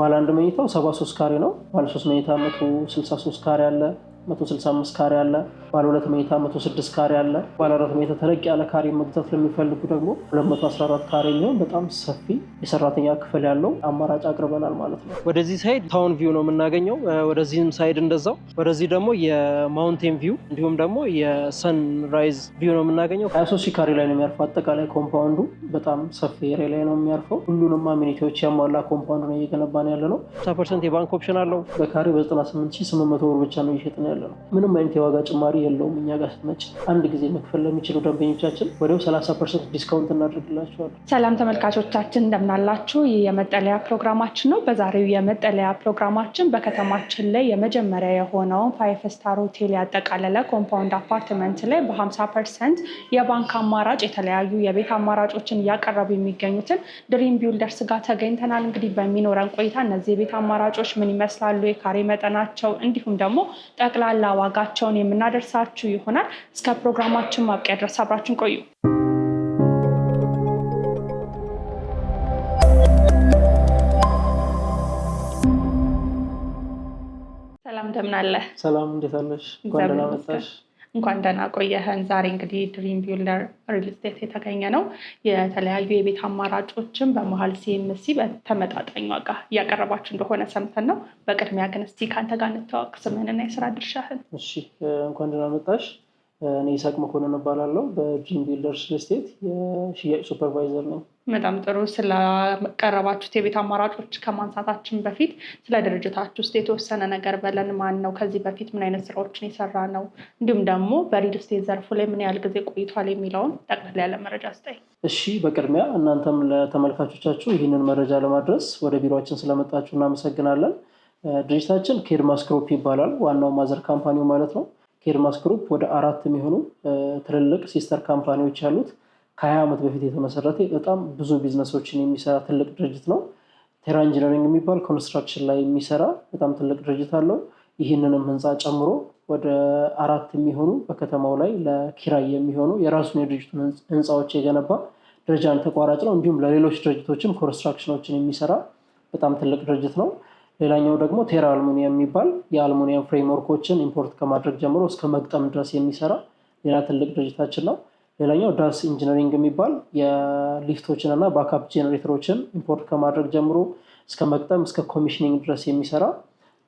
ባለ አንድ መኝታው 73 ካሬ ነው። ባለ 3 መኝታ 163 ካሬ አለ፣ 165 ካሬ አለ። ባለ 2 መኝታ 106 ካሬ አለ። ባለ 4 መኝታ ተለቅ ያለ ካሬ መግዛት ለሚፈልጉ ደግሞ 214 ካሬ የሚሆን በጣም ሰፊ የሰራተኛ ክፍል ያለው አማራጭ አቅርበናል ማለት ነው። ወደዚህ ሳይድ ታውን ቪው ነው የምናገኘው። ወደዚህም ሳይድ እንደዛው። ወደዚህ ደግሞ የማውንቴን ቪው እንዲሁም ደግሞ የሰንራይዝ ቪው ነው የምናገኘው። 23 ሺህ ካሬ ላይ ነው የሚያርፈው። አጠቃላይ ኮምፓውንዱ በጣም ሰፊ ኤሪያ ላይ ነው የሚያርፈው። ሁሉንም አሚኒቲዎች ያሟላ ኮምፓውንድ ነው እየገነባን ያለ ነው። 50% የባንክ ኦፕሽን አለው። በካሬ በ98800 ብር ብቻ ነው እየሸጥን ያለ ነው። ምንም አይነት የዋጋ ጭማሪ የለውም። እኛ ጋር ስትመጪ አንድ ጊዜ መክፈል ለሚችሉ ደንበኞቻችን ወዲያው 30% ዲስካውንት እናደርግላቸዋለን። ሰላም ተመልካቾቻችን እንደምናላችሁ። ይህ የመጠለያ ፕሮግራማችን ነው። በዛሬው የመጠለያ ፕሮግራማችን በከተማችን ላይ የመጀመሪያ የሆነውን 5 ስታር ሆቴል ያጠቃለለ ኮምፓውንድ አፓርትመንት ላይ በ50% የባንክ አማራጭ የተለያዩ የቤት አማራጮችን እያቀረቡ የሚገኙትን ድሪም ቢልደርስ ጋር ተገኝተናል። እንግዲህ በሚኖረን ቆይታ እነዚህ የቤት አማራጮች ምን ይመስላሉ፣ የካሬ መጠናቸው እንዲሁም ደግሞ ጠቅላላ ዋጋቸውን የምናደርሳችሁ ይሆናል። እስከ ፕሮግራማችን ማብቂያ ድረስ አብራችን ቆዩ። ሰላም እንደምን አለ? ሰላም እንዴት አለሽ? እንኳን ደህና መጣሽ። እንኳን ደህና ቆየህን። ዛሬ እንግዲህ ድሪም ቢልደር ሪል ስቴት የተገኘ ነው። የተለያዩ የቤት አማራጮችን በመሀል ሲኤምሲ በተመጣጣኝ ዋጋ እያቀረባችሁ እንደሆነ ሰምተን ነው። በቅድሚያ ግን እስቲ ከአንተ ጋር እንተዋወቅ፣ ስምህንና የስራ ድርሻህን። እሺ፣ እንኳን ደህና መጣሽ። እኔ ይስሐቅ መኮንን እባላለሁ። በድሪም ቢልደር ሪል ስቴት የሽያጭ ሱፐርቫይዘር ነኝ። በጣም ጥሩ። ስለቀረባችሁት የቤት አማራጮች ከማንሳታችን በፊት ስለ ድርጅታችሁ ውስጥ የተወሰነ ነገር በለን። ማን ነው? ከዚህ በፊት ምን አይነት ስራዎችን የሰራ ነው? እንዲሁም ደግሞ በሪል ስቴት ዘርፉ ላይ ምን ያህል ጊዜ ቆይቷል የሚለውን ጠቅላላ ያለ መረጃ ስጠኝ። እሺ፣ በቅድሚያ እናንተም ለተመልካቾቻችሁ ይህንን መረጃ ለማድረስ ወደ ቢሮችን ስለመጣችሁ እናመሰግናለን። ድርጅታችን ኬድማስ ግሩፕ ይባላል። ዋናው ማዘር ካምፓኒው ማለት ነው። ኬድማስ ግሩፕ ወደ 4 የሚሆኑ ትልልቅ ሲስተር ካምፓኒዎች ያሉት ከ20 ዓመት በፊት የተመሰረተ በጣም ብዙ ቢዝነሶችን የሚሰራ ትልቅ ድርጅት ነው። ቴራ ኢንጂነሪንግ የሚባል ኮንስትራክሽን ላይ የሚሰራ በጣም ትልቅ ድርጅት አለው። ይህንንም ህንፃ ጨምሮ ወደ 4 የሚሆኑ በከተማው ላይ ለኪራይ የሚሆኑ የራሱን የድርጅቱን ህንፃዎች የገነባ ደረጃን ተቋራጭ ነው። እንዲሁም ለሌሎች ድርጅቶችም ኮንስትራክሽኖችን የሚሰራ በጣም ትልቅ ድርጅት ነው። ሌላኛው ደግሞ ቴራ አልሙኒየም የሚባል የአልሙኒየም ፍሬምወርኮችን ኢምፖርት ከማድረግ ጀምሮ እስከ መግጠም ድረስ የሚሰራ ሌላ ትልቅ ድርጅታችን ነው። ሌላኛው ዳስ ኢንጂነሪንግ የሚባል የሊፍቶችን እና ባካፕ ጄኔሬተሮችን ኢምፖርት ከማድረግ ጀምሮ እስከ መግጠም እስከ ኮሚሽኒንግ ድረስ የሚሰራ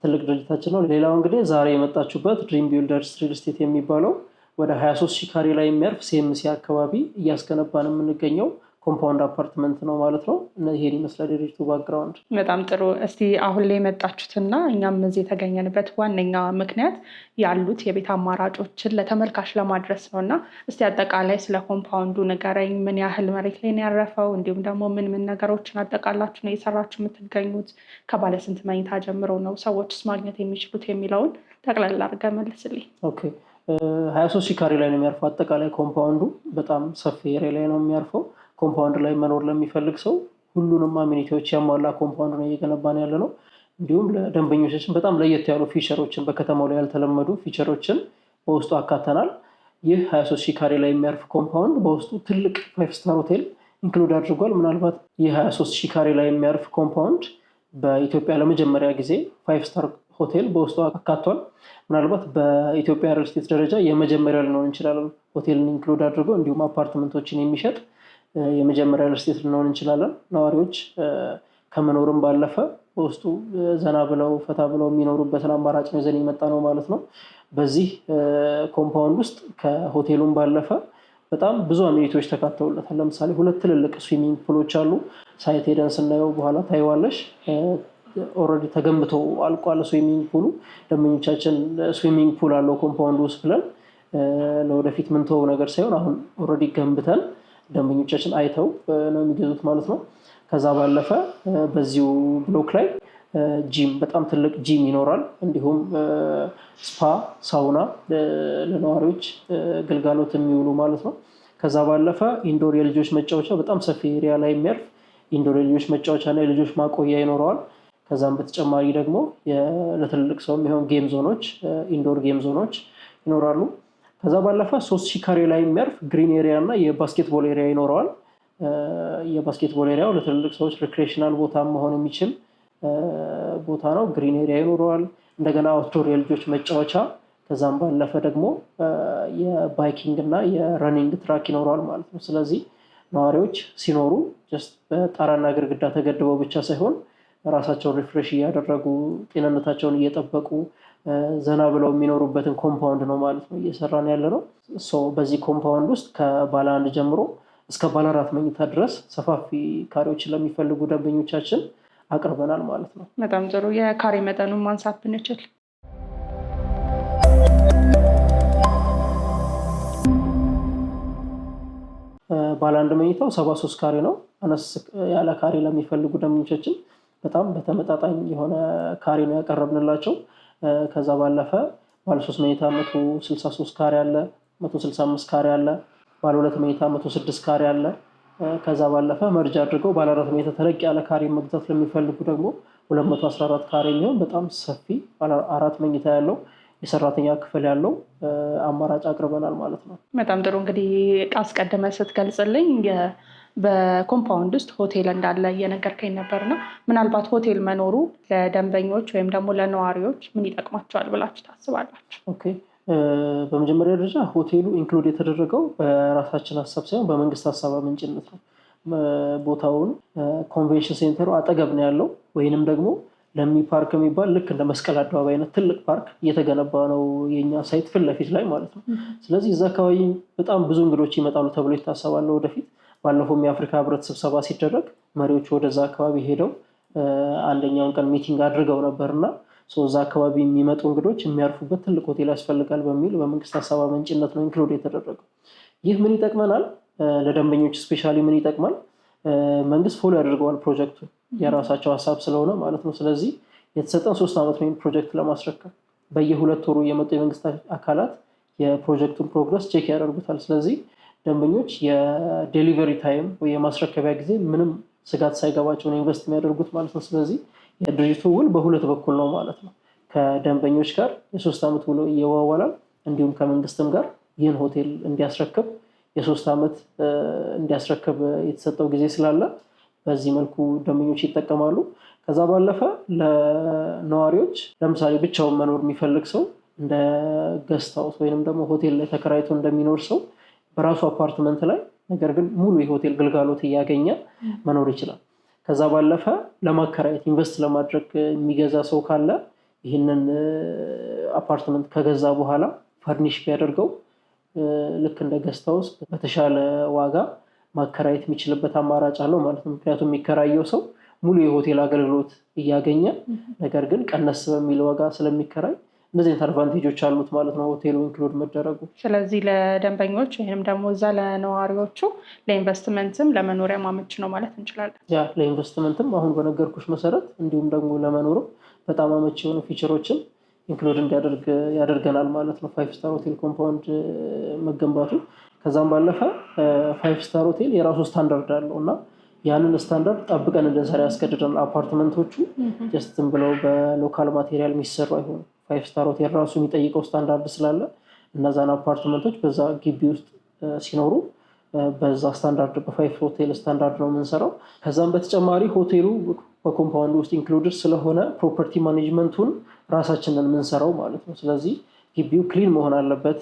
ትልቅ ድርጅታችን ነው። ሌላው እንግዲህ ዛሬ የመጣችሁበት ድሪም ቢልደርስ ሪል ስቴት የሚባለው ወደ 23 ሺህ ካሬ ላይ የሚያርፍ ሲኤምሲ አካባቢ እያስገነባን የምንገኘው ኮምፓውንድ አፓርትመንት ነው ማለት ነው። ይሄን ይመስላል የድርጅቱ ባክግራውንድ። በጣም ጥሩ። እስቲ አሁን ላይ የመጣችሁትና እኛም እዚህ የተገኘንበት ዋነኛ ምክንያት ያሉት የቤት አማራጮችን ለተመልካች ለማድረስ ነው እና እስቲ አጠቃላይ ስለ ኮምፓውንዱ ንገረኝ። ምን ያህል መሬት ላይ ነው ያረፈው? እንዲሁም ደግሞ ምን ነገሮችን አጠቃላችሁ ነው እየሰራችሁ የምትገኙት? ከባለ ስንት መኝታ ጀምሮ ነው ሰዎችስ ማግኘት የሚችሉት የሚለውን ጠቅላላ አድርገህ መልስልኝ። ኦኬ፣ 23 ሺህ ካሬ ላይ ነው የሚያርፈው። አጠቃላይ ኮምፓውንዱ በጣም ሰፊ ኤሪያ ላይ ነው የሚያርፈው። ኮምፓውንድ ላይ መኖር ለሚፈልግ ሰው ሁሉንም አሚኒቲዎች ያሟላ ኮምፓውንድ ነው እየገነባን ያለ ነው። እንዲሁም ለደንበኞቻችን በጣም ለየት ያሉ ፊቸሮችን፣ በከተማው ላይ ያልተለመዱ ፊቸሮችን በውስጡ አካተናል። ይህ 23 ሺህ ካሬ ላይ የሚያርፍ ኮምፓውንድ በውስጡ ትልቅ 5 ስታር ሆቴል ኢንክሉድ አድርጓል። ምናልባት ይህ 23 ሺህ ካሬ ላይ የሚያርፍ ኮምፓውንድ በኢትዮጵያ ለመጀመሪያ ጊዜ 5 ስታር ሆቴል በውስጡ አካቷል። ምናልባት በኢትዮጵያ ሪል ስቴት ደረጃ የመጀመሪያ ልንሆን እንችላለን። ሆቴልን ኢንክሉድ አድርገው እንዲሁም አፓርትመንቶችን የሚሸጥ የመጀመሪያ ሪል ስቴት ልንሆን እንችላለን። ነዋሪዎች ከመኖርም ባለፈ በውስጡ ዘና ብለው ፈታ ብለው የሚኖሩበትን አማራጭ ነው ይዘን የመጣ ነው ማለት ነው። በዚህ ኮምፓውንድ ውስጥ ከሆቴሉም ባለፈ በጣም ብዙ አሚኒቲዎች ተካተውለታል። ለምሳሌ 2 ትልልቅ ስዊሚንግ ፑሎች አሉ። ሳይት ሄደን ስናየው በኋላ ታይዋለሽ። ኦልሬዲ ተገንብተው አልቋል ስዊሚንግ ፑሉ። ደንበኞቻችን ስዊሚንግ ፑል አለው ኮምፓውንድ ውስጥ ብለን ለወደፊት ምንተው ነገር ሳይሆን አሁን ኦልሬዲ ገንብተን ደንበኞቻችን አይተው ነው የሚገዙት ማለት ነው። ከዛ ባለፈ በዚሁ ብሎክ ላይ ጂም፣ በጣም ትልቅ ጂም ይኖራል። እንዲሁም ስፓ፣ ሳውና ለነዋሪዎች ግልጋሎት የሚውሉ ማለት ነው። ከዛ ባለፈ ኢንዶር የልጆች መጫወቻ፣ በጣም ሰፊ ኤሪያ ላይ የሚያርፍ ኢንዶር የልጆች መጫወቻ እና የልጆች ማቆያ ይኖረዋል። ከዛም በተጨማሪ ደግሞ ለትልልቅ ሰው የሚሆን ጌም ዞኖች፣ ኢንዶር ጌም ዞኖች ይኖራሉ። ከዛ ባለፈ 3000 ካሬ ላይ የሚያርፍ ግሪን ኤሪያ እና የባስኬትቦል ኤሪያ ይኖረዋል። የባስኬትቦል ኤሪያው ለትልልቅ ሰዎች ሪክሬሽናል ቦታ መሆን የሚችል ቦታ ነው። ግሪን ኤሪያ ይኖረዋል። እንደገና አውትዶር የልጆች መጫወቻ፣ ከዛም ባለፈ ደግሞ የባይኪንግ እና የረኒንግ ትራክ ይኖረዋል ማለት ነው። ስለዚህ ነዋሪዎች ሲኖሩ ጀስት በጣራና ግድግዳ ተገድበው ብቻ ሳይሆን ራሳቸውን ሪፍሬሽ እያደረጉ ጤንነታቸውን እየጠበቁ ዘና ብለው የሚኖሩበትን ኮምፓውንድ ነው ማለት ነው እየሰራን ያለ ነው። በዚህ ኮምፓውንድ ውስጥ ከባለ 1 ጀምሮ እስከ ባለ 4 መኝታ ድረስ ሰፋፊ ካሬዎችን ለሚፈልጉ ደንበኞቻችን አቅርበናል ማለት ነው። በጣም ጥሩ። የካሬ መጠኑን ማንሳት ብንችል? ባለ 1 መኝታው 73 ካሬ ነው። አነስ ያለ ካሬ ለሚፈልጉ ደንበኞቻችን በጣም በተመጣጣኝ የሆነ ካሬ ነው ያቀረብንላቸው። ከዛ ባለፈ ባለ 3 መኝታ 163 ካሬ አለ፣ 165 ካሬ አለ፣ ባለ 2 መኝታ 106 ካሬ አለ። ከዛ ባለፈ መርጃ አድርገው ባለ 4 መኝታ ተለቅ ያለ ካሬ መግዛት ለሚፈልጉ ደግሞ 214 ካሬ የሚሆን በጣም ሰፊ ባለ 4 መኝታ ያለው የሰራተኛ ክፍል ያለው አማራጭ አቅርበናል ማለት ነው። በጣም ጥሩ። እንግዲህ አስቀድመ ስትገልጽልኝ በኮምፓውንድ ውስጥ ሆቴል እንዳለ እየነገርከኝ ነበርና ምናልባት ሆቴል መኖሩ ለደንበኞች ወይም ደግሞ ለነዋሪዎች ምን ይጠቅማቸዋል ብላችሁ ታስባላችሁ? ኦኬ፣ በመጀመሪያ ደረጃ ሆቴሉ ኢንክሉድ የተደረገው በራሳችን ሀሳብ ሳይሆን በመንግስት ሀሳብ አመንጭነት ነው። ቦታውን ኮንቬንሽን ሴንተሩ አጠገብ ነው ያለው፣ ወይንም ደግሞ ለሚ ፓርክ የሚባል ልክ እንደ መስቀል አደባባይ አይነት ትልቅ ፓርክ እየተገነባ ነው የኛ ሳይት ፊት ለፊት ላይ ማለት ነው። ስለዚህ እዛ አካባቢ በጣም ብዙ እንግዶች ይመጣሉ ተብሎ ይታሰባል ወደፊት። ባለፈውም የአፍሪካ ህብረት ስብሰባ ሲደረግ መሪዎቹ ወደዛ አካባቢ ሄደው አንደኛውን ቀን ሚቲንግ አድርገው ነበርና እዛ አካባቢ የሚመጡ እንግዶች የሚያርፉበት ትልቅ ሆቴል ያስፈልጋል በሚል በመንግስት ሀሳብ አመንጭነት ነው ኢንክሉድ የተደረገው። ይህ ምን ይጠቅመናል? ለደንበኞች ስፔሻሊ ምን ይጠቅማል? መንግስት ፎሎ ያደርገዋል ፕሮጀክቱ የራሳቸው ሀሳብ ስለሆነ ማለት ነው። ስለዚህ የተሰጠን 3 ዓመት ነው ፕሮጀክት ለማስረከብ። በየ2 ወሩ የመጡ የመንግስት አካላት የፕሮጀክቱን ፕሮግረስ ቼክ ያደርጉታል። ስለዚህ ደንበኞች የዴሊቨሪ ታይም ወይ የማስረከቢያ ጊዜ ምንም ስጋት ሳይገባቸው ነው ኢንቨስት የሚያደርጉት ማለት ነው። ስለዚህ የድርጅቱ ውል በ2 በኩል ነው ማለት ነው። ከደንበኞች ጋር የ3 ዓመት ውሎ ይዋዋላል፣ እንዲሁም ከመንግስትም ጋር ይህን ሆቴል እንዲያስረክብ የ3 ዓመት እንዲያስረክብ የተሰጠው ጊዜ ስላለ በዚህ መልኩ ደንበኞች ይጠቀማሉ። ከዛ ባለፈ ለነዋሪዎች ለምሳሌ ብቻውን መኖር የሚፈልግ ሰው እንደ ገስት ሃውስ ወይንም ደግሞ ሆቴል ላይ ተከራይቶ እንደሚኖር ሰው በራሱ አፓርትመንት ላይ ነገር ግን ሙሉ የሆቴል ግልጋሎት እያገኘ መኖር ይችላል። ከዛ ባለፈ ለማከራየት ኢንቨስት ለማድረግ የሚገዛ ሰው ካለ ይህንን አፓርትመንት ከገዛ በኋላ ፈርኒሽ ቢያደርገው ልክ እንደ ገስት ሃውስ በተሻለ ዋጋ ማከራየት የሚችልበት አማራጭ አለው ማለት ነው። ምክንያቱም የሚከራየው ሰው ሙሉ የሆቴል አገልግሎት እያገኘ ነገር ግን ቀነስ በሚል ዋጋ ስለሚከራይ እንደዚህ አይነት አድቫንቴጆች አሉት ማለት ነው ሆቴሉ ኢንክሉድ መደረጉ። ስለዚህ ለደንበኞች ወይም ደግሞ እዛ ለነዋሪዎቹ ለኢንቨስትመንትም ለመኖሪያ አመቺ ነው ማለት እንችላለን። ያ ለኢንቨስትመንትም አሁን በነገርኩሽ መሰረት እንዲሁም ደግሞ ለመኖርም በጣም አመቺ የሆኑ ፊቸሮችን ኢንክሉድ እንዲያደርግ ያደርገናል ማለት ነው 5 ስታር ሆቴል ኮምፓውንድ መገንባቱ። ከዛም ባለፈ 5 ስታር ሆቴል የራሱ ስታንዳርድ አለው እና ያንን ስታንዳርድ ጠብቀን እንድንሰራ ያስገድደናል። አፓርትመንቶቹ ጀስትም ብለው በሎካል ማቴሪያል የሚሰሩ አይሆኑ። 5 ስታር ሆቴል ራሱ የሚጠይቀው ስታንዳርድ ስላለ እነዛን አፓርትመንቶች በዛ ግቢ ውስጥ ሲኖሩ በዛ ስታንዳርድ በ5 ሆቴል ስታንዳርድ ነው የምንሰራው። ከዛም በተጨማሪ ሆቴሉ በኮምፓውንድ ውስጥ ኢንክሉድድ ስለሆነ ፕሮፐርቲ ማኔጅመንቱን ራሳችንን የምንሰራው ማለት ነው። ስለዚህ ግቢው ክሊን መሆን አለበት፣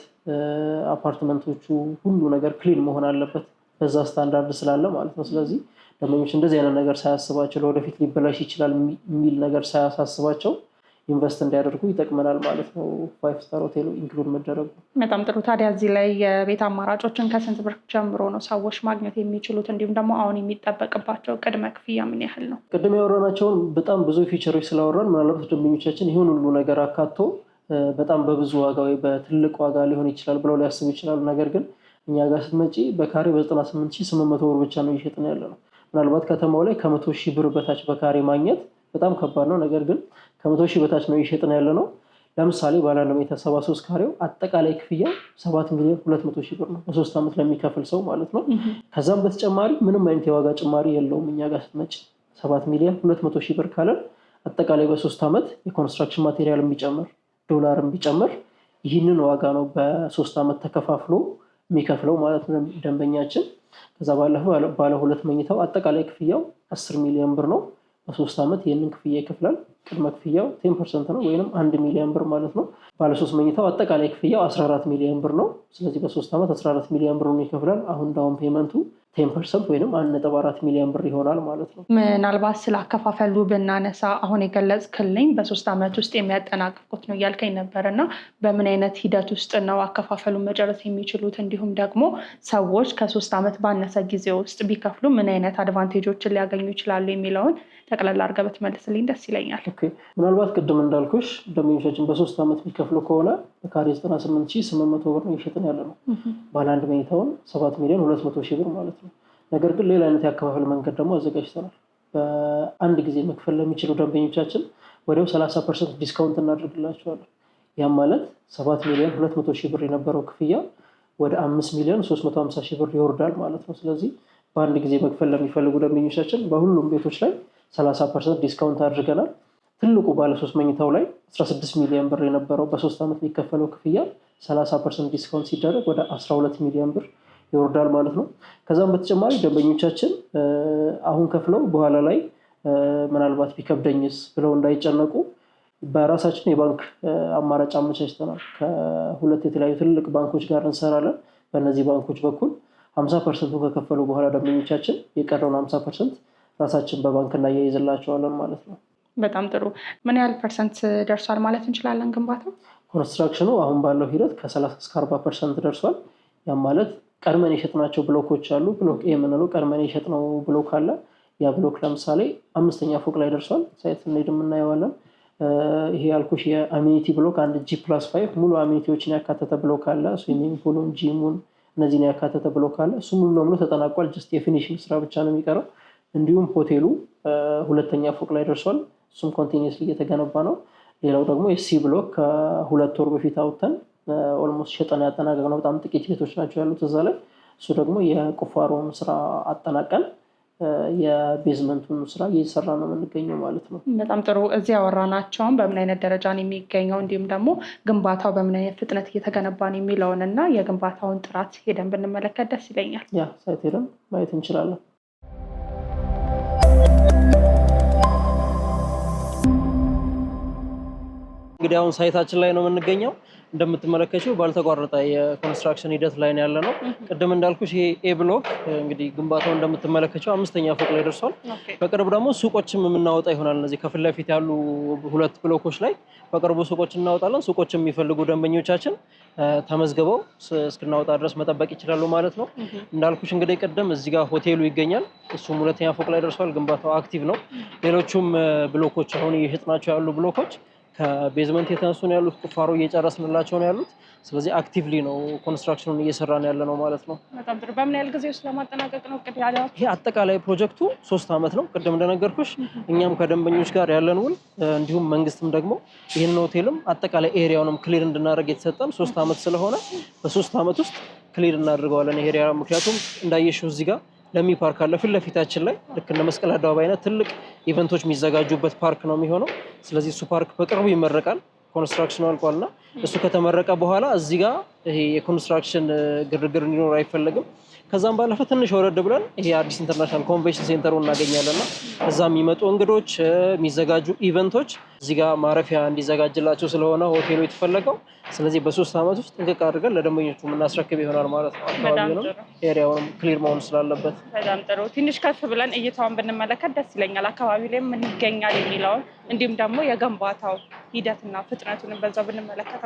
አፓርትመንቶቹ ሁሉ ነገር ክሊን መሆን አለበት በዛ ስታንዳርድ ስላለ ማለት ነው። ስለዚህ ደንበኞች እንደዚህ አይነት ነገር ሳያስባቸው ለወደፊት ሊበላሽ ይችላል የሚል ነገር ሳያሳስባቸው ኢንቨስት እንዲያደርጉ ይጠቅመናል ማለት ነው 5 ስታር ሆቴሉ ኢንክሉድ መደረጉ። በጣም ጥሩ። ታዲያ እዚህ ላይ የቤት አማራጮችን ከስንት ብር ጀምሮ ነው ሰዎች ማግኘት የሚችሉት? እንዲሁም ደግሞ አሁን የሚጠበቅባቸው ቅድመ ክፍያ ምን ያህል ነው? ቅድም ያወራናቸውን በጣም ብዙ ፊቸሮች ስላወራን ምናልባት ደንበኞቻችን ይሁን ሁሉ ነገር አካቶ በጣም በብዙ ዋጋ ወይ በትልቅ ዋጋ ሊሆን ይችላል ብለው ሊያስቡ ይችላሉ። ነገር ግን እኛ ጋር ስትመጪ በካሬ በ98,800 ብር ብቻ ነው እየሸጥን ያለ ነው። ምናልባት ከተማው ላይ ከ100,000 ብር በታች በካሬ ማግኘት በጣም ከባድ ነው። ነገር ግን ከ100,000 በታች ነው እየሸጥን ያለ ነው። ለምሳሌ ባለ 1 ሜትር 73 ካሬው አጠቃላይ ክፍያው 7,200,000 ብር ነው በ3 ዓመት ለሚከፍል ሰው ማለት ነው። ከዛም በተጨማሪ ምንም አይነት የዋጋ ጭማሪ የለውም። እኛ ጋር ስትመጪ 7,200,000 ብር ካለን አጠቃላይ በ3 ዓመት የኮንስትራክሽን ማቴሪያል ቢጨምር ዶላርም ቢጨምር ይህንን ዋጋ ነው በ3 ዓመት ተከፋፍሎ የሚከፍለው ማለት ነው ደንበኛችን። ከዛ ባለፈ ባለ 2 መኝታው አጠቃላይ ክፍያው 10 ሚሊዮን ብር ነው። በ3 ዓመት ይህንን ክፍያ ይከፍላል። ቅድመ ክፍያው 10% ነው ወይም 1 ሚሊዮን ብር ማለት ነው። ባለ 3 መኝታው አጠቃላይ ክፍያው 14 ሚሊዮን ብር ነው። ስለዚህ በ3 ዓመት 14 ሚሊዮን ብር ይከፍላል። አሁን ዳውን ፔመንቱ 10% ወይም 1.4 ሚሊዮን ብር ይሆናል ማለት ነው። ምናልባት ስለ አከፋፈሉ ብናነሳ አሁን የገለጽክልኝ በ3 ዓመት ውስጥ የሚያጠናቅቁት ነው እያልከኝ ነበር እና በምን አይነት ሂደት ውስጥ ነው አከፋፈሉን መጨረስ የሚችሉት? እንዲሁም ደግሞ ሰዎች ከ3 ዓመት ባነሰ ጊዜ ውስጥ ቢከፍሉ ምን አይነት አድቫንቴጆችን ሊያገኙ ይችላሉ የሚለውን ጠቅላላ አድርገህ ብትመልስልኝ ደስ ይለኛል። ምናልባት ቅድም እንዳልኩሽ ደንበኞቻችን በ3 ዓመት ቢከፍሉ ከሆነ በካሬ 98,800 ብር ነው እየሸጥን ያለ ነው። ባለ 1 መኝታውን 7,200,000 ብር ማለት ነው። ነገር ግን ሌላ አይነት ያከፋፈል መንገድ ደግሞ አዘጋጅተናል። በአንድ ጊዜ መክፈል ለሚችሉ ደንበኞቻችን ወዲያው 30% ዲስካውንት እናደርግላቸዋለን። ያም ማለት 7,200,000 ብር የነበረው ክፍያ ወደ 5,350,000 ብር ይወርዳል ማለት ነው። ስለዚህ በአንድ ጊዜ መክፈል ለሚፈልጉ ደንበኞቻችን በሁሉም ቤቶች ላይ 30% ዲስካውንት አድርገናል። ትልቁ ባለ 3 መኝታው ላይ 16 ሚሊዮን ብር የነበረው በ3 ዓመት የሚከፈለው ክፍያ 30% ዲስካውንት ሲደረግ ወደ 12 ሚሊዮን ብር ይወርዳል ማለት ነው። ከዛም በተጨማሪ ደንበኞቻችን አሁን ከፍለው በኋላ ላይ ምናልባት ቢከብደኝስ ብለው እንዳይጨነቁ በራሳችን የባንክ አማራጭ አመቻችተናል። ከሁለት የተለያዩ ትልቅ ባንኮች ጋር እንሰራለን። በእነዚህ ባንኮች በኩል 50% ከከፈሉ በኋላ ደንበኞቻችን የቀረውን 50% ራሳችን በባንክ እናያይዝላቸዋለን ማለት ነው። በጣም ጥሩ። ምን ያህል ፐርሰንት ደርሷል ማለት እንችላለን ግንባታው? ኮንስትራክሽኑ አሁን ባለው ሂደት ከ30 እስከ 40% ደርሷል። ያም ማለት ቀድመን የሸጥናቸው ብሎኮች አሉ። ብሎክ ኤ የምንለው ቀድመን የሸጥነው ብሎክ አለ። ያ ብሎክ ለምሳሌ 5ኛ ፎቅ ላይ ደርሷል። ሳይት እንሄድ እናየዋለን። ይሄ ያልኩሽ የአሚኒቲ ብሎክ 1G+5 ሙሉ አሚኒቲዎችን ያካተተ ብሎክ አለ። ስዊሚንግ ፑሉን፣ ጂሙን እነዚህን ያካተተ ብሎክ አለ። እሱ ሙሉ ለሙሉ ተጠናቋል። ጀስት የፊኒሽንግ ስራ ብቻ ነው የሚቀረው። እንዲሁም ሆቴሉ 2ኛ ፎቅ ላይ ደርሷል። እሱም ኮንቲኒየስሊ እየተገነባ ነው። ሌላው ደግሞ የሲ ብሎክ ከ2 ወር በፊት አውጥተን ኦልሞስት ሸጠን ያጠናቀቅነው በጣም ጥቂት ቤቶች ናቸው ያሉት እዛ ላይ። እሱ ደግሞ የቁፋሮውን ስራ አጠናቀን የቤዝመንቱን ስራ እየሰራ ነው የምንገኘው ማለት ነው። በጣም ጥሩ። እዚህ ያወራናቸውን በምን አይነት ደረጃ ነው የሚገኘው እንዲሁም ደግሞ ግንባታው በምን አይነት ፍጥነት እየተገነባ ነው የሚለውን እና የግንባታውን ጥራት ሄደን ብንመለከት ደስ ይለኛል። ያ ሳይት ሄደን ማየት እንችላለን። እንግዲህ አሁን ሳይታችን ላይ ነው የምንገኘው። እንደምትመለከችው ባልተቋረጠ የኮንስትራክሽን ሂደት ላይ ነው ያለ ነው። ቅድም እንዳልኩሽ ይሄ ኤ ብሎክ እንግዲህ ግንባታው እንደምትመለከችው 5ኛ ፎቅ ላይ ደርሷል። በቅርብ ደግሞ ሱቆችም የምናወጣ ይሆናል። እነዚህ ከፊት ለፊት ያሉ 2 ብሎኮች ላይ በቅርቡ ሱቆች እናወጣለን። ሱቆች የሚፈልጉ ደንበኞቻችን ተመዝግበው እስክናወጣ ድረስ መጠበቅ ይችላሉ ማለት ነው። እንዳልኩሽ እንግዲህ ቅድም እዚህ ጋር ሆቴሉ ይገኛል። እሱም 2ኛ ፎቅ ላይ ደርሷል። ግንባታው አክቲቭ ነው። ሌሎቹም ብሎኮች አሁን እየሸጥናቸው ያሉ ብሎኮች ከቤዝመንት የተነሱ ነው ያሉት። ቁፋሮ እየጨረስንላቸው ነው ያሉት። ስለዚህ አክቲቭሊ ነው ኮንስትራክሽኑን እየሰራን ያለ ነው ማለት ነው። በጣም ጥሩ። በምን ያህል ጊዜ ውስጥ ለማጠናቀቅ ነው እቅድ ያለው? ይሄ አጠቃላይ ፕሮጀክቱ 3 ዓመት ነው። ቅድም እንደነገርኩሽ እኛም ከደንበኞች ጋር ያለን ውል እንዲሁም መንግስትም ደግሞ ይህንን ሆቴልም አጠቃላይ ኤሪያውንም ክሊር እንድናደርግ የተሰጠን 3 ዓመት ስለሆነ በ3 ዓመት ውስጥ ክሊር እናደርገዋለን ኤሪያ። ምክንያቱም እንዳየሽው እዚህ ጋር ለሚ ፓርክ አለ ፊት ለፊታችን ላይ ልክ እንደ መስቀል አደባባይ አይነት ትልቅ ኢቨንቶች የሚዘጋጁበት ፓርክ ነው የሚሆነው። ስለዚህ እሱ ፓርክ በቅርቡ ይመረቃል። ኮንስትራክሽኑ አልቋልና እሱ ከተመረቀ በኋላ እዚህ ጋር ይሄ የኮንስትራክሽን ግርግር እንዲኖር አይፈለግም። ከዛም ባለፈ ትንሽ ወረድ ብለን ይሄ አዲስ ኢንተርናሽናል ኮንቬንሽን ሴንተሩ እናገኛለንና እዛ የሚመጡ እንግዶች የሚዘጋጁ ኢቨንቶች እዚህ ጋር ማረፊያ እንዲዘጋጅላቸው ስለሆነ ሆቴሉ የተፈለገው። ስለዚህ በ3 ዓመት ውስጥ ጥንቅቅ አድርገን ለደንበኞቹ የምናስረክብ ይሆናል ማለት ነው። አካባቢውንም ኤሪያውንም ክሊር መሆን ስላለበት። በጣም ጥሩ። ትንሽ ከፍ ብለን እይታውን ብንመለከት ደስ ይለኛል። አካባቢ ላይ ምን ይገኛል የሚለውን እንዲሁም ደግሞ የግንባታው ሂደትና ፍጥነቱን በዛው ብንመለከተው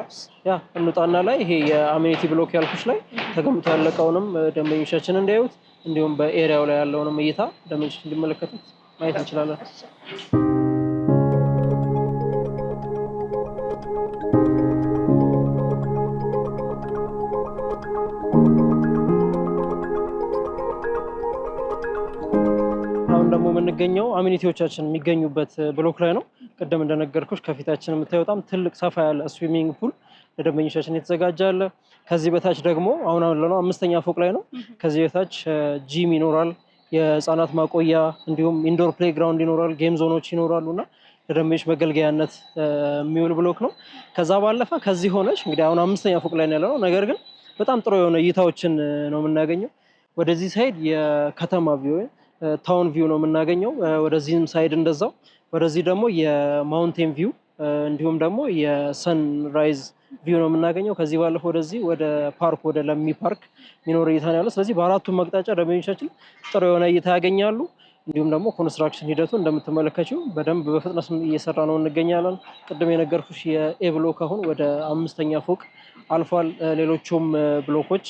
ያ እንውጣና ላይ ይሄ የአሚኒቲ ብሎክ ያልኩሽ ላይ ተገምቶ ያለቀውንም ደንበኞቻችን እንዲያዩት እንዲሁም በኤሪያው ላይ ያለውንም እይታ ደንበኞች እንዲመለከቱት ማየት እንችላለን። አሁን ደግሞ የምንገኘው አሚኒቲዎቻችን የሚገኙበት ብሎክ ላይ ነው። ቅድም እንደነገርኩሽ ከፊታችን የምታየው በጣም ትልቅ ሰፋ ያለ ስዊሚንግ ፑል ለደንበኞቻችን የተዘጋጀ አለ። ከዚህ በታች ደግሞ አሁን ያለነው 5ኛ ፎቅ ላይ ነው። ከዚህ በታች ጂም ይኖራል፣ የህፃናት ማቆያ እንዲሁም ኢንዶር ፕሌይግራውንድ ይኖራል፣ ጌም ዞኖች ይኖራሉና ለደንበኞች መገልገያነት የሚውል ብሎክ ነው። ከዛ ባለፈ ከዚህ ሆነች እንግዲህ አሁን 5ኛ ፎቅ ላይ ነው ያለነው። ነገር ግን በጣም ጥሩ የሆነ እይታዎችን ነው የምናገኘው። ወደዚህ ሳይድ የከተማ ቪው ታውን ቪው ነው የምናገኘው። ወደዚህም ሳይድ እንደዛው፣ ወደዚህ ደግሞ የማውንቴን ቪው እንዲሁም ደግሞ የሰን ራይዝ ቪው ነው የምናገኘው። ከዚህ ባለፈው ወደዚህ ወደ ፓርክ ወደ ለሚ ፓርክ ሚኖር እይታ ነው ያለው። ስለዚህ በአራቱም አቅጣጫ ደንበኞቻችን ጥሩ የሆነ እይታ ያገኛሉ። እንዲሁም ደግሞ ኮንስትራክሽን ሂደቱ እንደምትመለከችው በደንብ በፍጥነት እየሰራ ነው እንገኛለን። ቅድም የነገርኩሽ የኤ ብሎክ አሁን ወደ 5ኛ ፎቅ አልፏል። ሌሎቹም ብሎኮች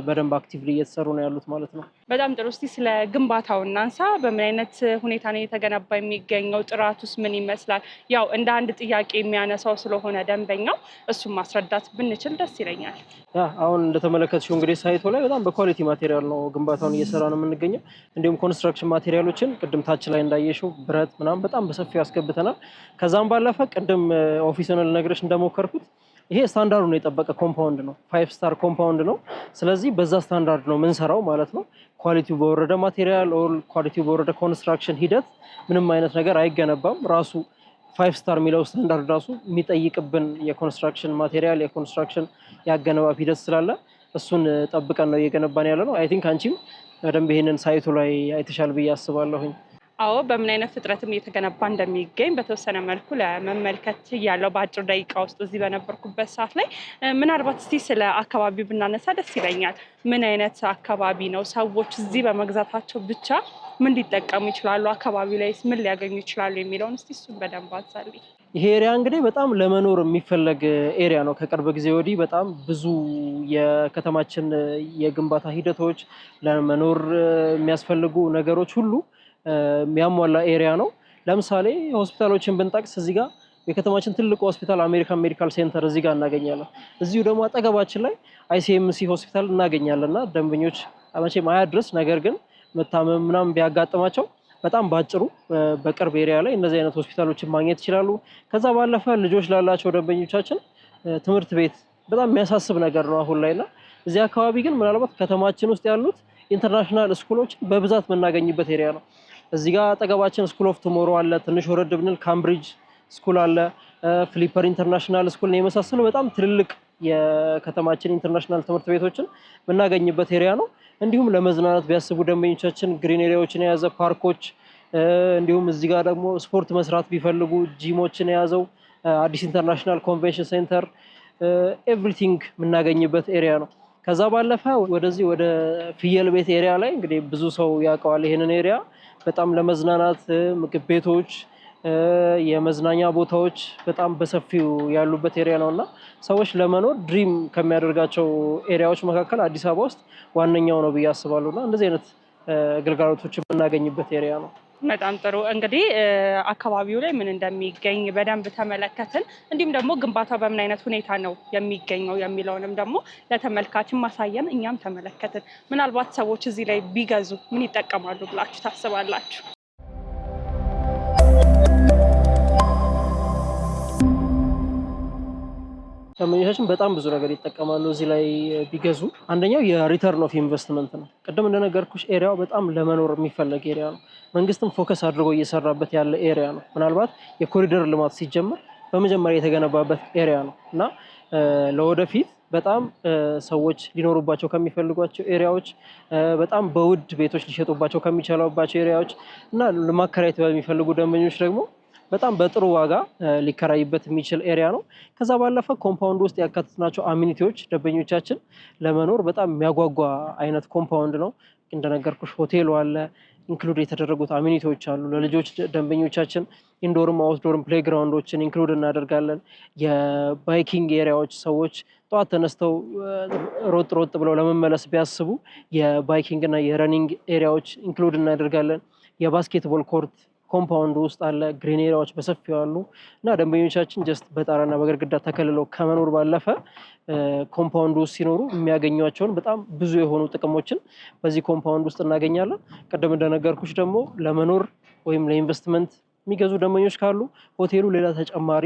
በደንብ አክቲቭሊ እየተሰሩ ነው ያሉት ማለት ነው። በጣም ጥሩ። እስቲ ስለ ግንባታው እናንሳ። በምን አይነት ሁኔታ ነው የተገነባ የሚገኘው? ጥራቱስ ምን ይመስላል? ያው እንደ አንድ ጥያቄ የሚያነሳው ስለሆነ ደንበኛው እሱን ማስረዳት ብንችል ደስ ይለኛል። አሁን እንደተመለከትሽው እንግዲህ ሳይቱ ላይ በጣም በኳሊቲ ማቴሪያል ነው ግንባታውን እየሰራ ነው የምንገኘው። እንዲሁም ኮንስትራክሽን ማቴሪያሎችን ቅድም ታች ላይ እንዳየሽው ብረት ምናምን በጣም በሰፊው ያስገብተናል። ከዛም ባለፈ ቅድም ኦፊሱን ልነግርሽ እንደሞከርኩት ይሄ ስታንዳርዱን የጠበቀ ኮምፓውንድ ነው። 5 ስታር ኮምፓውንድ ነው። ስለዚህ በዛ ስታንዳርድ ነው የምንሰራው ማለት ነው። ኳሊቲው በወረደ ማቴሪያል ኦር ኳሊቲው በወረደ ኮንስትራክሽን ሂደት ምንም አይነት ነገር አይገነባም። ራሱ 5 ስታር የሚለው ስታንዳርድ ራሱ የሚጠይቅብን የኮንስትራክሽን ማቴሪያል የኮንስትራክሽን ያገነባብ ሂደት ስላለ እሱን ጠብቀን ነው እየገነባን ያለ ነው። አይ ቲንክ አንቺም በደንብ ይሄንን ሳይቱ ላይ አይተሻል ብዬ አስባለሁኝ። አዎ፣ በምን አይነት ፍጥረትም እየተገነባ እንደሚገኝ በተወሰነ መልኩ ለመመልከት ያለው በአጭር ደቂቃ ውስጥ እዚህ በነበርኩበት ሰዓት ላይ። ምናልባት እስቲ ስለ አካባቢ ብናነሳ ደስ ይለኛል። ምን አይነት አካባቢ ነው? ሰዎች እዚህ በመግዛታቸው ብቻ ምን ሊጠቀሙ ይችላሉ? አካባቢ ላይ ምን ሊያገኙ ይችላሉ የሚለውን እስቲ እሱን በደንብ አንሳልኝ። ይሄ ኤሪያ እንግዲህ በጣም ለመኖር የሚፈለግ ኤሪያ ነው። ከቅርብ ጊዜ ወዲህ በጣም ብዙ የከተማችን የግንባታ ሂደቶች ለመኖር የሚያስፈልጉ ነገሮች ሁሉ የሚያሟላ ኤሪያ ነው። ለምሳሌ ሆስፒታሎችን ብንጠቅስ እዚህ ጋር የከተማችን ትልቁ ሆስፒታል አሜሪካን ሜዲካል ሴንተር እዚህ ጋር እናገኛለን። እዚሁ ደግሞ አጠገባችን ላይ አይሲኤምሲ ሆስፒታል እናገኛለንና ደንበኞች መቼም አያድርስ፣ ነገር ግን መታመም ምናምን ቢያጋጥማቸው በጣም ባጭሩ በቅርብ ኤሪያ ላይ እነዚህ አይነት ሆስፒታሎችን ማግኘት ይችላሉ። ከዛ ባለፈ ልጆች ላላቸው ደንበኞቻችን ትምህርት ቤት በጣም የሚያሳስብ ነገር ነው አሁን ላይና እዚህ አካባቢ ግን ምናልባት ከተማችን ውስጥ ያሉት ኢንተርናሽናል ስኩሎችን በብዛት የምናገኝበት ኤሪያ ነው። እዚህ ጋር አጠገባችን ስኩል ኦፍ ቱሞሮ አለ። ትንሽ ወረድ ብንል ካምብሪጅ ስኩል አለ። ፍሊፐር ኢንተርናሽናል ስኩል ነው የመሳሰሉ በጣም ትልልቅ የከተማችን ኢንተርናሽናል ትምህርት ቤቶችን የምናገኝበት ኤሪያ ነው። እንዲሁም ለመዝናናት ቢያስቡ ደንበኞቻችን ግሪን ኤሪያዎችን የያዘ ፓርኮች፣ እንዲሁም እዚህ ጋር ደግሞ ስፖርት መስራት ቢፈልጉ ጂሞችን የያዘው አዲስ ኢንተርናሽናል ኮንቬንሽን ሴንተር ኤቭሪቲንግ የምናገኝበት ኤሪያ ነው። ከዛ ባለፈ ወደዚህ ወደ ፍየል ቤት ኤሪያ ላይ እንግዲህ ብዙ ሰው ያውቀዋል። ይሄንን ኤሪያ በጣም ለመዝናናት ምግብ ቤቶች፣ የመዝናኛ ቦታዎች በጣም በሰፊው ያሉበት ኤሪያ ነውና ሰዎች ለመኖር ድሪም ከሚያደርጋቸው ኤሪያዎች መካከል አዲስ አበባ ውስጥ ዋነኛው ነው ብዬ አስባለሁና እንደዚህ አይነት ግልጋሎቶች የምናገኝበት ኤሪያ ነው። በጣም ጥሩ። እንግዲህ አካባቢው ላይ ምን እንደሚገኝ በደንብ ተመለከትን። እንዲሁም ደግሞ ግንባታው በምን አይነት ሁኔታ ነው የሚገኘው የሚለውንም ደግሞ ለተመልካችን ማሳየን እኛም ተመለከትን። ምናልባት ሰዎች እዚህ ላይ ቢገዙ ምን ይጠቀማሉ ብላችሁ ታስባላችሁ? ደንበኞቻችን በጣም ብዙ ነገር ይጠቀማሉ እዚህ ላይ ቢገዙ። አንደኛው የሪተርን ኦፍ ኢንቨስትመንት ነው። ቅድም እንደነገርኩሽ ኤሪያው በጣም ለመኖር የሚፈለግ ኤሪያ ነው። መንግስትም ፎከስ አድርጎ እየሰራበት ያለ ኤሪያ ነው። ምናልባት የኮሪደር ልማት ሲጀመር በመጀመሪያ የተገነባበት ኤሪያ ነው እና ለወደፊት በጣም ሰዎች ሊኖሩባቸው ከሚፈልጓቸው ኤሪያዎች፣ በጣም በውድ ቤቶች ሊሸጡባቸው ከሚቻሉባቸው ኤሪያዎች እና ለማከራየት በሚፈልጉ ደንበኞች ደግሞ በጣም በጥሩ ዋጋ ሊከራይበት የሚችል ኤሪያ ነው። ከዛ ባለፈ ኮምፓውንድ ውስጥ ያካተትናቸው አሚኒቲዎች ደንበኞቻችን ለመኖር በጣም የሚያጓጓ አይነት ኮምፓውንድ ነው። እንደነገርኩሽ ሆቴሉ አለ፣ ኢንክሉድ የተደረጉት አሚኒቲዎች አሉ። ለልጆች ደንበኞቻችን ኢንዶርም አውትዶርም ፕሌይግራውንዶችን ኢንክሉድ እናደርጋለን። የባይኪንግ ኤሪያዎች ሰዎች ጠዋት ተነስተው ሮጥ ሮጥ ብለው ለመመለስ ቢያስቡ የባይኪንግ እና የረኒንግ ኤሪያዎች ኢንክሉድ እናደርጋለን። የባስኬትቦል ኮርት ኮምፓውንድ ውስጥ አለ። ግሪን ኤሪያዎች በሰፊው አሉ እና ደንበኞቻችን ጀስት በጣራና በግድግዳ ተከልለው ከመኖር ባለፈ ኮምፓውንድ ውስጥ ሲኖሩ የሚያገኟቸውን በጣም ብዙ የሆኑ ጥቅሞችን በዚህ ኮምፓውንድ ውስጥ እናገኛለን። ቀደም እንደነገርኩሽ ደግሞ ለመኖር ወይም ለኢንቨስትመንት የሚገዙ ደንበኞች ካሉ ሆቴሉ ሌላ ተጨማሪ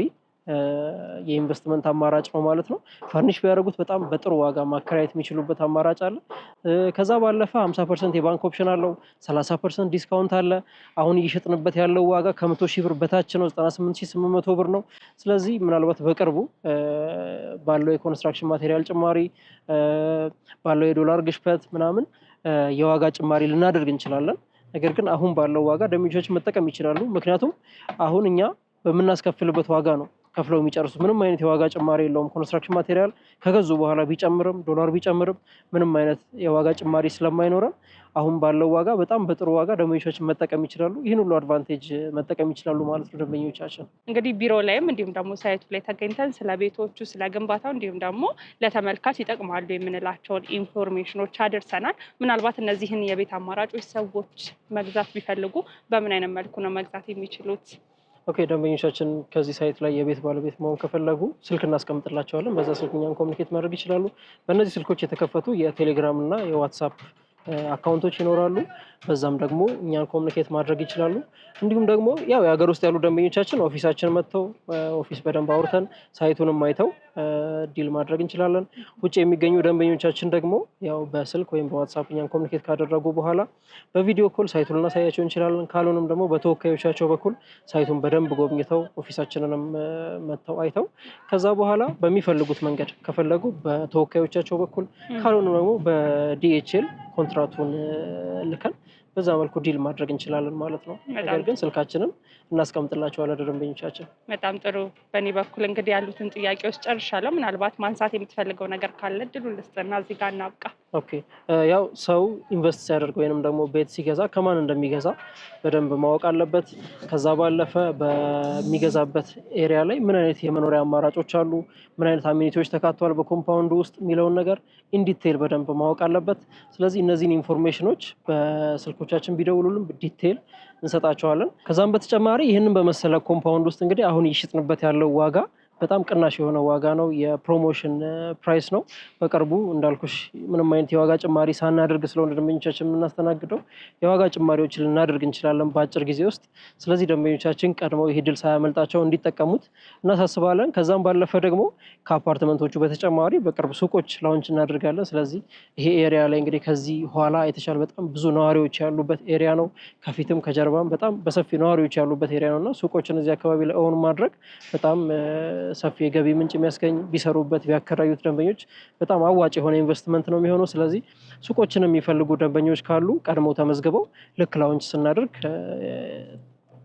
የኢንቨስትመንት አማራጭ ነው ማለት ነው። ፈርኒሽ ቢያደርጉት በጣም በጥሩ ዋጋ ማከራየት የሚችሉበት አማራጭ አለ። ከዛ ባለፈ 50% የባንክ ኦፕሽን አለው። 30% ዲስካውንት አለ። አሁን እየሸጥንበት ያለው ዋጋ ከ100,000 ብር በታች ነው። 98,800 ብር ነው። ስለዚህ ምናልባት በቅርቡ ባለው የኮንስትራክሽን ማቴሪያል ጭማሪ፣ ባለው የዶላር ግሽበት ምናምን የዋጋ ጭማሪ ልናደርግ እንችላለን። ነገር ግን አሁን ባለው ዋጋ ደንበኞቻችን መጠቀም ይችላሉ። ምክንያቱም አሁን እኛ በምናስከፍልበት ዋጋ ነው ከፍለው የሚጨርሱት። ምንም አይነት የዋጋ ጭማሪ የለውም። ኮንስትራክሽን ማቴሪያል ከገዙ በኋላ ቢጨምርም ዶላር ቢጨምርም ምንም አይነት የዋጋ ጭማሪ ስለማይኖረን አሁን ባለው ዋጋ በጣም በጥሩ ዋጋ ደንበኞቻችን መጠቀም ይችላሉ። ይህን ሁሉ አድቫንቴጅ መጠቀም ይችላሉ ማለት ነው ደንበኞቻችን። እንግዲህ ቢሮ ላይም እንዲሁም ደግሞ ሳይቱ ላይ ተገኝተን ስለ ቤቶቹ፣ ስለ ግንባታው እንዲሁም ደግሞ ለተመልካች ይጠቅማሉ የምንላቸውን ኢንፎርሜሽኖች አድርሰናል። ምናልባት እነዚህን የቤት አማራጮች ሰዎች መግዛት ቢፈልጉ በምን አይነት መልኩ ነው መግዛት የሚችሉት? ኦኬ፣ ደንበኞቻችን ከዚህ ሳይት ላይ የቤት ባለቤት መሆን ከፈለጉ ስልክ እናስቀምጥላቸዋለን። በዛ ስልክ እኛን ኮሚኒኬት ማድረግ ይችላሉ። በእነዚህ ስልኮች የተከፈቱ የቴሌግራም እና የዋትሳፕ አካውንቶች ይኖራሉ። በዛም ደግሞ እኛን ኮሚኒኬት ማድረግ ይችላሉ። እንዲሁም ደግሞ ያው የሀገር ውስጥ ያሉ ደንበኞቻችን ኦፊሳችን መጥተው ኦፊስ በደንብ አውርተን ሳይቱንም አይተው ዲል ማድረግ እንችላለን። ውጭ የሚገኙ ደንበኞቻችን ደግሞ ያው በስልክ ወይም በዋትሳፕ እኛን ኮሚኒኬት ካደረጉ በኋላ በቪዲዮ ኮል ሳይቱን ልናሳያቸው እንችላለን። ካልሆነም ደግሞ በተወካዮቻቸው በኩል ሳይቱን በደንብ ጎብኝተው ኦፊሳችንንም መጥተው አይተው ከዛ በኋላ በሚፈልጉት መንገድ ከፈለጉ በተወካዮቻቸው በኩል ካልሆነ ደግሞ በዲኤችኤል ኮንትራቱን ልከን በዛ መልኩ ዲል ማድረግ እንችላለን ማለት ነው። ነገር ግን ስልካችንን እናስቀምጥላቸዋለን ደንበኞቻችን። በጣም ጥሩ። በእኔ በኩል እንግዲህ ያሉትን ጥያቄዎች ጨርሻለሁ። ምናልባት ማንሳት የምትፈልገው ነገር ካለ እድሉን ልስጥና እዚህ ጋር እናብቃ። ኦኬ፣ ያው ሰው ኢንቨስት ሲያደርግ ወይንም ደግሞ ቤት ሲገዛ ከማን እንደሚገዛ በደንብ ማወቅ አለበት። ከዛ ባለፈ በሚገዛበት ኤሪያ ላይ ምን አይነት የመኖሪያ አማራጮች አሉ፣ ምን አይነት አሚኒቲዎች ተካተዋል በኮምፓውንዱ ውስጥ የሚለውን ነገር ኢንዲቴል በደንብ ማወቅ አለበት። ስለዚህ እነዚህን ኢንፎርሜሽኖች በስልኮቻችን ቢደውሉልን ዲቴል እንሰጣቸዋለን። ከዛም በተጨማሪ ይህንን በመሰለ ኮምፓውንድ ውስጥ እንግዲህ አሁን እየሸጥንበት ያለው ዋጋ በጣም ቅናሽ የሆነ ዋጋ ነው። የፕሮሞሽን ፕራይስ ነው። በቅርቡ እንዳልኩሽ ምንም አይነት የዋጋ ጭማሪ ሳናደርግ ስለሆነ ደንበኞቻችን የምናስተናግደው የዋጋ ጭማሪዎችን ልናደርግ እንችላለን በአጭር ጊዜ ውስጥ። ስለዚህ ደንበኞቻችን ቀድመው ይህ ድል ሳያመልጣቸው እንዲጠቀሙት እናሳስባለን። ከዛም ባለፈ ደግሞ ከአፓርትመንቶቹ በተጨማሪ በቅርብ ሱቆች ላውንች እናደርጋለን። ስለዚህ ይሄ ኤሪያ ላይ እንግዲህ ከዚህ ኋላ የተሻለ በጣም ብዙ ነዋሪዎች ያሉበት ኤሪያ ነው። ከፊትም ከጀርባም በጣም በሰፊ ነዋሪዎች ያሉበት ኤሪያ ነው እና ሱቆችን እዚህ አካባቢ ላይ ኦን ማድረግ በጣም ሰፊ የገቢ ምንጭ የሚያስገኝ ቢሰሩበት ቢያከራዩት ደንበኞች በጣም አዋጭ የሆነ ኢንቨስትመንት ነው የሚሆነው። ስለዚህ ሱቆችን የሚፈልጉ ደንበኞች ካሉ ቀድመው ተመዝግበው ልክ ላውንች ስናደርግ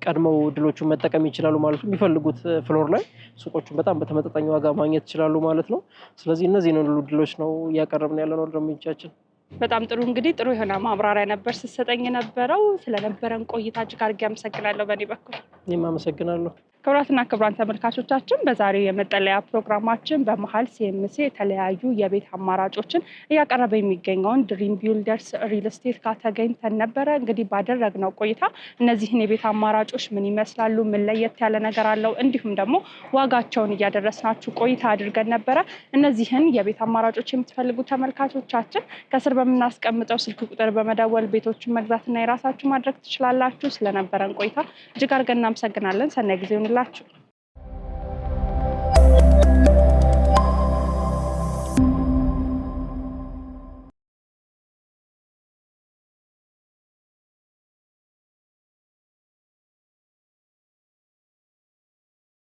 ቀድመው ድሎቹን መጠቀም ይችላሉ ማለት ነው። የሚፈልጉት ፍሎር ላይ ሱቆቹን በጣም በተመጣጣኝ ዋጋ ማግኘት ይችላሉ ማለት ነው። ስለዚህ እነዚህን ሁሉ ድሎች ነው እያቀረብን ያለነው ደንበኞቻችን። በጣም ጥሩ። እንግዲህ ጥሩ የሆነ ማብራሪያ ነበር ስትሰጠኝ የነበረው። ስለነበረን ቆይታ እጅግ አድርጌ አመሰግናለሁ። በእኔ በኩል እኔም አመሰግናለሁ። ክቡራትና ክቡራን ተመልካቾቻችን በዛሬው የመጠለያ ፕሮግራማችን በመሀል ሲኤምሲ የተለያዩ የቤት አማራጮችን እያቀረበ የሚገኘውን ድሪም ቢልደርስ ሪል ስቴት ጋር ተገኝተን ነበረ። እንግዲህ ባደረግነው ቆይታ እነዚህን የቤት አማራጮች ምን ይመስላሉ፣ ምን ለየት ያለ ነገር አለው፣ እንዲሁም ደግሞ ዋጋቸውን እያደረስናችሁ ቆይታ አድርገን ነበረ። እነዚህን የቤት አማራጮች የምትፈልጉ ተመልካቾቻችን ከስር በምናስቀምጠው ስልክ ቁጥር በመደወል ቤቶችን መግዛትና የራሳችሁ ማድረግ ትችላላችሁ። ስለነበረን ቆይታ እጅግ አድርገን እናመሰግናለን። ሰናይ ጊዜ ይሁንላችሁ።